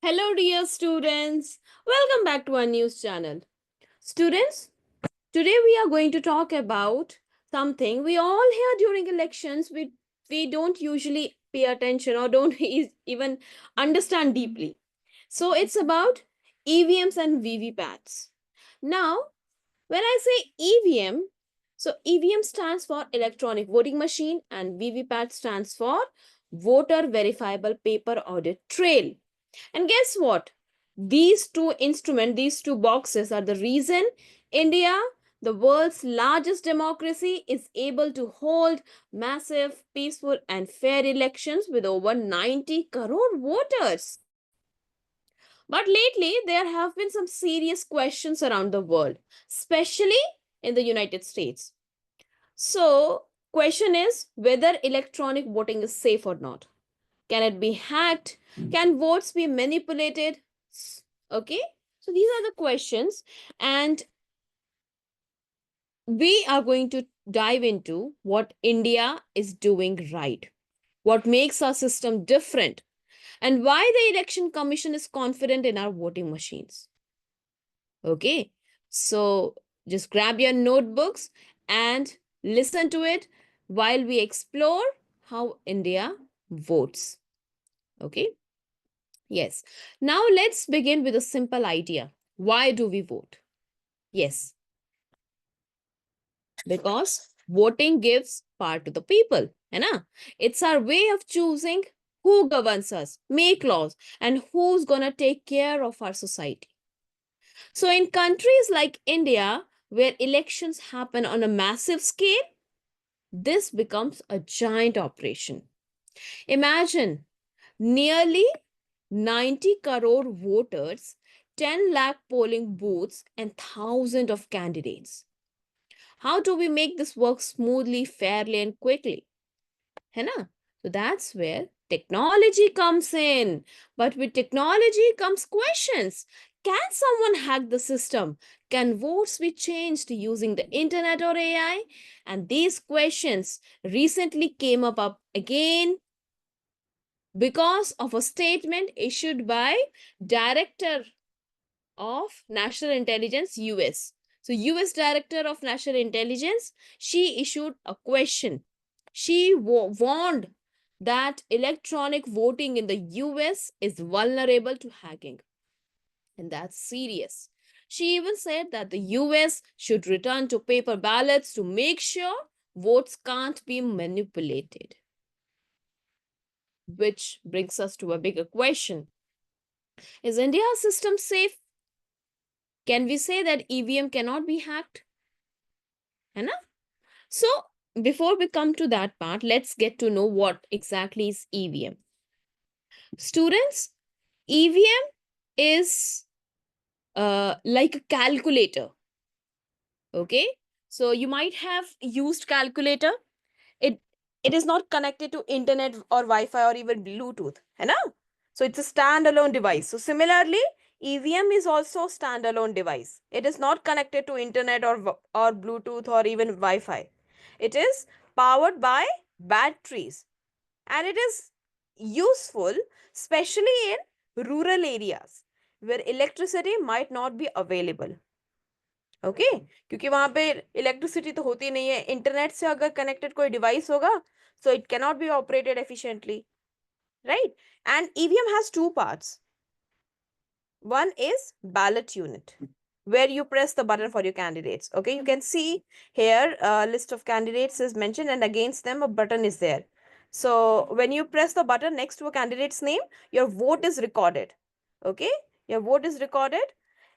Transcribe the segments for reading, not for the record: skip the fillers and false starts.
Hello, dear students. Welcome back to our news channel. Students, today we are going to talk about something we all hear during elections. We don't usually pay attention or don't even understand deeply. So it's about EVMs and VVPATs. Now, when I say EVM, so EVM stands for electronic voting machine and VVPAT stands for voter verifiable paper audit trail. And guess what? These two boxes are the reason India, the world's largest democracy, is able to hold massive, peaceful, and fair elections with over 90 crore voters. But lately, there have been some serious questions around the world, especially in the United States. So, question is whether electronic voting is safe or not. Can it be hacked? Can votes be manipulated? Okay, so these are the questions, and we are going to dive into what India is doing right, what makes our system different, and why the Election Commission is confident in our voting machines. Okay, so just grab your notebooks and listen to it while we explore how India votes. Okay. Yes. Now let's begin with a simple idea. Why do we vote? Yes, because voting gives power to the people. है ना? It's our way of choosing who governs us, make laws, and who's gonna take care of our society. So in countries like India, where elections happen on a massive scale, this becomes a giant operation. Imagine nearly 90 crore voters, 10 lakh polling booths, and thousands of candidates. How do we make this work smoothly, fairly, and quickly? है ना? So that's where technology comes in. But with technology comes questions. Can someone hack the system? Can votes be changed using the internet or AI? And these questions recently came up again because of a statement issued by Director of National Intelligence US. So US Director of National Intelligence, she issued a question. She warned that electronic voting in the US is vulnerable to hacking. And that's serious. She even said that the US should return to paper ballots to make sure votes can't be manipulated. Which brings us to a bigger question. Is India's system safe? Can we say that EVM cannot be hacked? है ना? So, before we come to that part, let's get to know what exactly is EVM. Students, EVM is like a calculator. Okay, so you might have used calculator. It it is not connected to internet or Wi-Fi or even Bluetooth, है ना? So it's a standalone device. So similarly, EVM is also a standalone device. It is not connected to internet or Bluetooth or even Wi-Fi. It is powered by batteries, and it is useful especially in rural areas where electricity might not be available. Okay क्योंकि वहां पे electricity तो होती नहीं है. Internet से अगर connected कोई डिवाइस होगा so it cannot be operated efficiently, right? And EVM has two parts. One is ballot unit, where you press the button for your candidates. Okay, you can see here a list of candidates is mentioned and against them a button is there. So when you press the button next to a candidate's name, your vote is recorded. Okay, your vote is recorded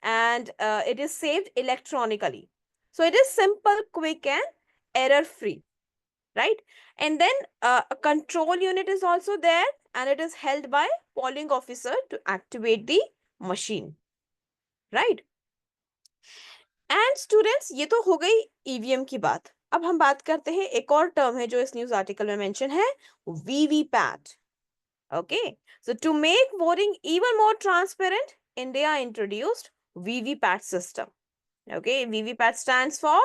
and it is saved electronically. So it is simple, quick, and error free, right? And then a control unit is also there and it is held by polling officer to activate the machine, right? And students, ये तो हो गई EVM की बात. अब हम बात करते हैं एक और टर्म है जो इस न्यूज आर्टिकल में मेंशन है, VVPAT. Okay, so to make voting even more transparent, India introduced VVPAT system. Okay, VVPAT stands for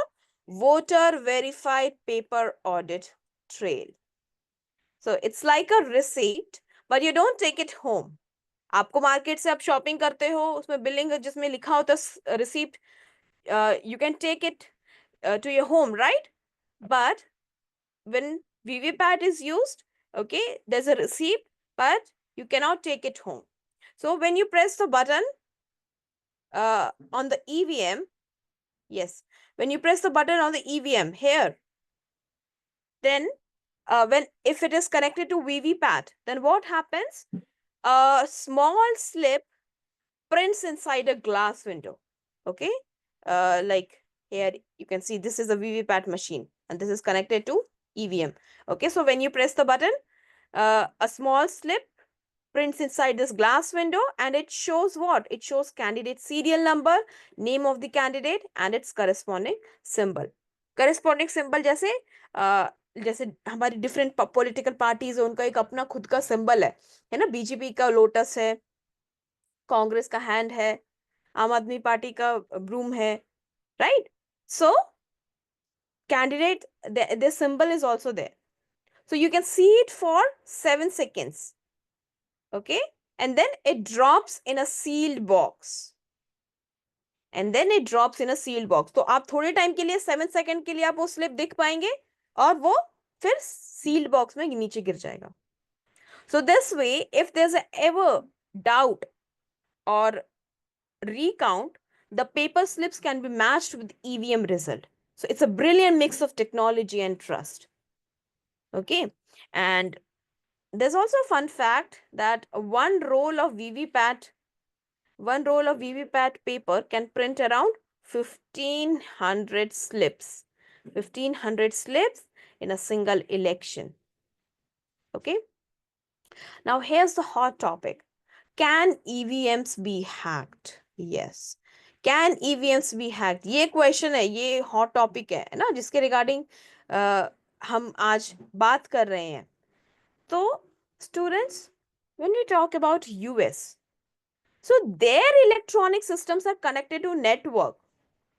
Voter Verified Paper Audit Trail. So it's like a receipt, but you don't take it home. आपको market से आप shopping करते हो, उसमें billing जिसमें लिखा होता है receipt, you can take it to your home, right? But when VVPAT is used, okay, there's a receipt, but you cannot take it home. So when you press the button on the EVM, yes, when you press the button on the EVM here, then when if it is connected to VVPAT, then what happens? A small slip prints inside a glass window. Okay, like here you can see this is a VVPAT machine and this is connected to EVM. Okay, so when you press the button, a small slip prints inside this glass window and it shows what? It shows candidate serial number, name of the candidate and its corresponding symbol. Corresponding symbol जैसे जैसे हमारी different political parties है, उनका एक अपना खुद का symbol है ना? बीजेपी का लोटस है, कांग्रेस का हैंड है, आम आदमी पार्टी का ब्रूम है, right? So candidate the symbol is also there, so you can see it for 7 seconds. Okay, and then it drops in a sealed box, and then it drops in a sealed box. तो आप थोड़े time के लिए 7 second के लिए आप वो slip देख पाएंगे और वो फिर सील्ड बॉक्स में नीचे गिर जाएगा. So this way, if there's ever doubt or recount, the paper slips can be matched with EVM result. So it's a brilliant mix of technology and trust. Okay, and there's also a fun fact that one roll of VVPAT paper can print around 1500 slips. 1500 slips in a single election. Okay. Now here's the hot topic. Can EVMs be hacked? Yes. Can EVMs be hacked? ये question है, ये hot topic है ना, जिसके regarding हम आज बात कर रहे हैं. तो students, when we talk about US, so their electronic systems are connected to network.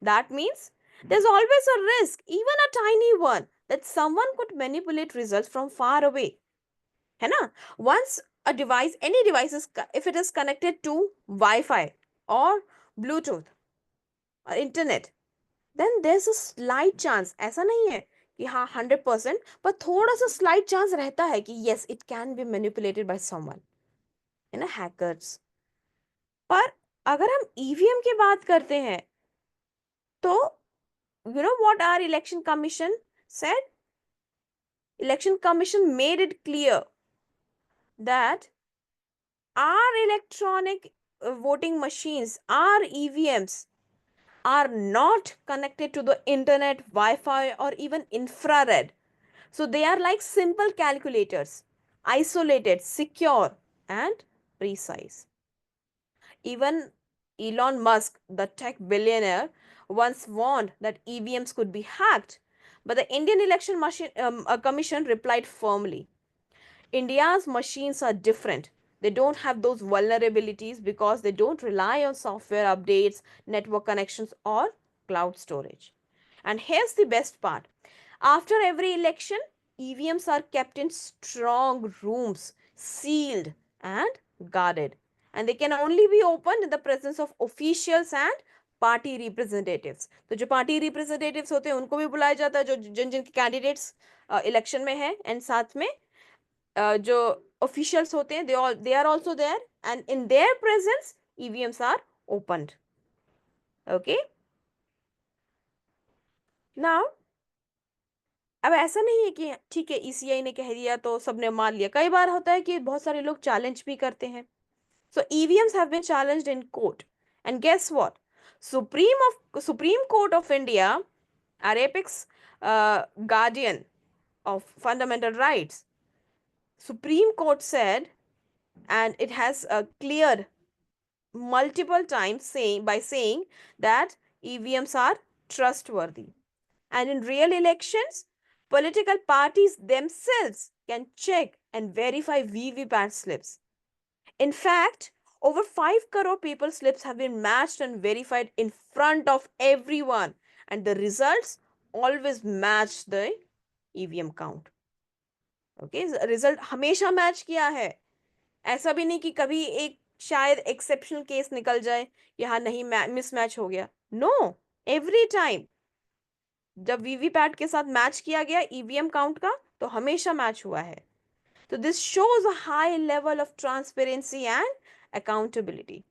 That means there's always a risk, even a tiny one, that someone could manipulate results from far away. है ना? Once a device, any device is, if it is connected to Wi-Fi or Bluetooth or internet, then there's a slight chance. ऐसा नहीं है कि हाँ 100%, पर थोड़ा सा slight chance रहता है कि yes, it can be manipulated by someone, है ना, hackers. पर अगर हम EVM की बात करते हैं, तो you know what our election commission said? Election commission made it clear that our electronic voting machines, our EVMs, are not connected to the internet, Wi-Fi, or even infrared. So they are like simple calculators, isolated, secure, and precise. Even Elon Musk, the tech billionaire, once warned that EVMs could be hacked, but the Indian Election Commission replied firmly. India's machines are different. They don't have those vulnerabilities because they don't rely on software updates, network connections, or cloud storage. And here's the best part. After every election, EVMs are kept in strong rooms, sealed and guarded. And they can only be opened in the presence of officials and party representatives. तो जो party representatives होते हैं उनको भी बुलाया जाता है, जो जिन जिन कैंडिडेट्स इलेक्शन में है, एंड साथ में जो officials होते हैं, they are also there, and in their presence EVMs are opened. Okay, now अब ऐसा नहीं है कि ठीक है ECI ने कह दिया तो सबने मान लिया. कई बार होता है कि बहुत सारे लोग चैलेंज भी करते हैं. So EVMs have been challenged in court, and guess what? Supreme Court of India, our apex guardian of fundamental rights, Supreme Court said, and it has cleared multiple times saying that EVMs are trustworthy. And in real elections, political parties themselves can check and verify VVPAT slips. In fact, over 5 crore people slips have been matched and verified in front of everyone, and the results always match the EVM count. Okay, result हमेशा match किया है. ऐसा भी नहीं कि कभी एक शायद एक्सेप्शनल केस निकल जाए, यहाँ नहीं मिसमैच हो गया। नो, एवरी टाइम जब वीवीपैट के साथ मैच किया गया ईवीएम काउंट का, तो हमेशा मैच हुआ है। तो this shows a high level of transparency and accountability.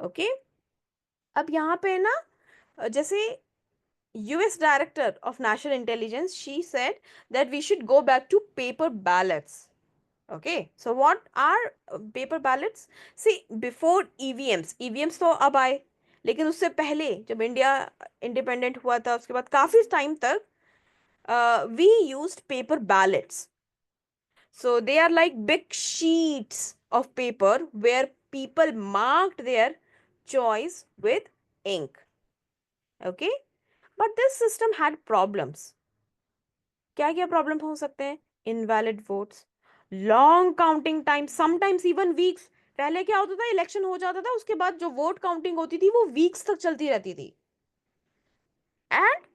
Okay, अब यहाँ पे ना, जैसे US Director of National Intelligence, she said that we should go back to paper ballots. Okay, so what are paper ballots? See, before EVMs तो अब आए, लेकिन उससे पहले जब इंडिया इंडिपेंडेंट हुआ था, उसके बाद काफी टाइम तक we used paper ballots. So they are like big sheets of paper where people marked their choice with ink. Okay, but this system had problems. क्या क्या प्रॉब्लम हो सकते हैं? Invalid votes, long counting time, sometimes even weeks. पहले क्या होता था, election हो जाता था, उसके बाद जो वोट काउंटिंग होती थी वो वीक्स तक चलती रहती थी। एंड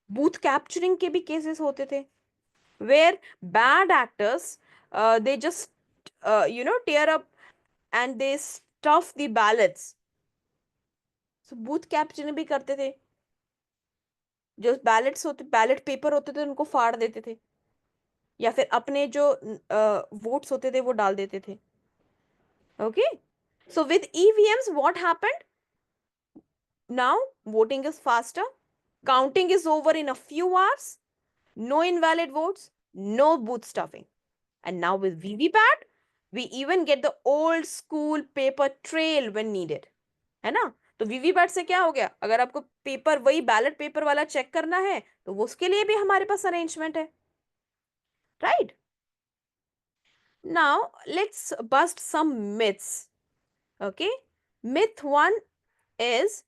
बूथ कैप्चरिंग के भी केसेस होते थे, where bad actors they just tear up and they stuff the ballots. So booth capturing भी करते थे, जो बैलेट पेपर होते थे उनको फाड़ देते थे, या फिर अपने जो वोट्स होते थे वो डाल देते थे। Okay, so with EVMs what happened? Now voting is faster, counting is over in a few hours, no invalid votes, no booth stuffing. And now with VVPAT, we even get the old school paper trail when needed. है ना? तो VVPAT से क्या हो गया, अगर आपको paper, वही बैलेट पेपर वाला चेक करना है, तो वो उसके लिए भी हमारे पास अरेंजमेंट है, right? Now let's bust some myths. Okay, myth one is,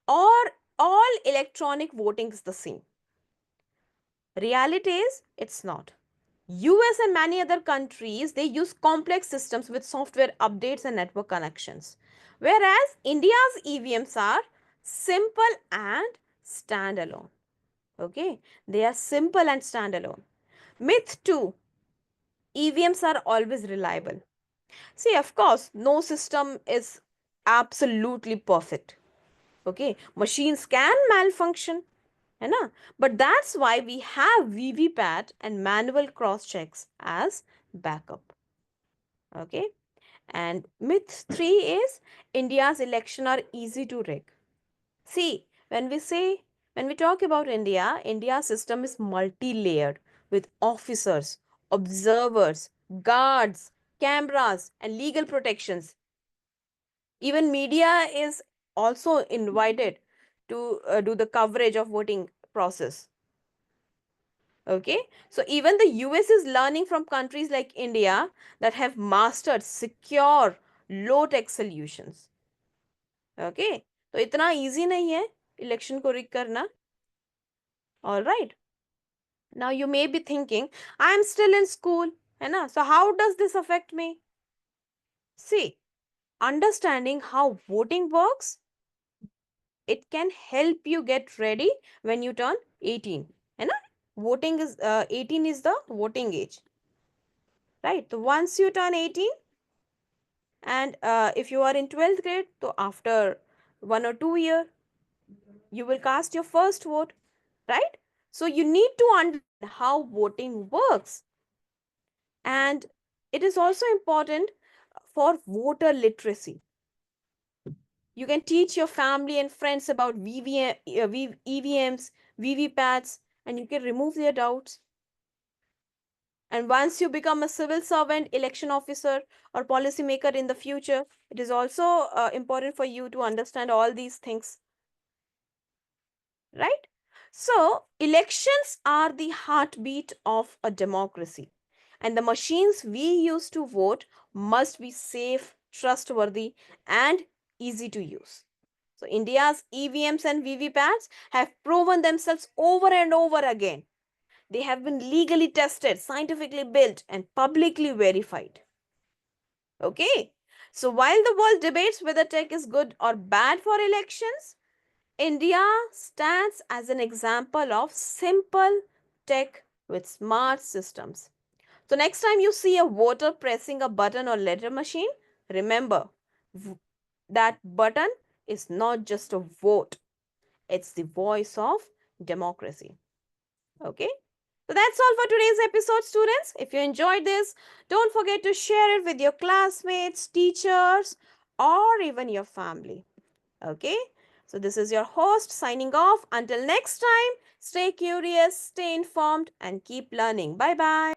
or all electronic voting is the same. Reality is it's not. US and many other countries, they use complex systems with software updates and network connections, whereas India's EVMs are simple and standalone. Okay, they are simple and standalone. Myth 2, EVMs are always reliable. See, of course, no system is absolutely perfect. Okay, machines can malfunction, है ना? But that's why we have VVPAT and manual cross checks as backup. Okay, and myth 3 is India's election are easy to rig. See, when we talk about India, India's system is multi-layered with officers, observers, guards, cameras, and legal protections. Even media is also invited to do the coverage of voting process. Okay, so even the US is learning from countries like India that have mastered secure low tech solutions. Okay, तो इतना easy नहीं है election को rig करना. All right, now you may be thinking, I am still in school, है ना? So how does this affect me? See, understanding how voting works, it can help you get ready when you turn 18, है ना? Voting is 18 is the voting age, right? So once you turn 18, and if you are in 12th grade, so after 1 or 2 year, you will cast your first vote, right? So you need to understand how voting works, and it is also important for voter literacy. You can teach your family and friends about EVMs, VVPATs, and you can remove their doubts. And once you become a civil servant, election officer, or policymaker in the future, it is also important for you to understand all these things, right? So, elections are the heartbeat of a democracy, and the machines we use to vote must be safe, trustworthy, and easy to use. So, India's EVMs and VVPATs have proven themselves over and over again. They have been legally tested, scientifically built, and publicly verified. Okay, so while the world debates whether tech is good or bad for elections, India stands as an example of simple tech with smart systems. So next time you see a voter pressing a button or letter machine, Remember, that button is not just a vote, it's the voice of democracy. Okay? So that's all for today's episode, students. If you enjoyed this, don't forget to share it with your classmates, teachers, or even your family. Okay? So this is your host signing off. Until next time, stay curious, stay informed, and keep learning. Bye bye.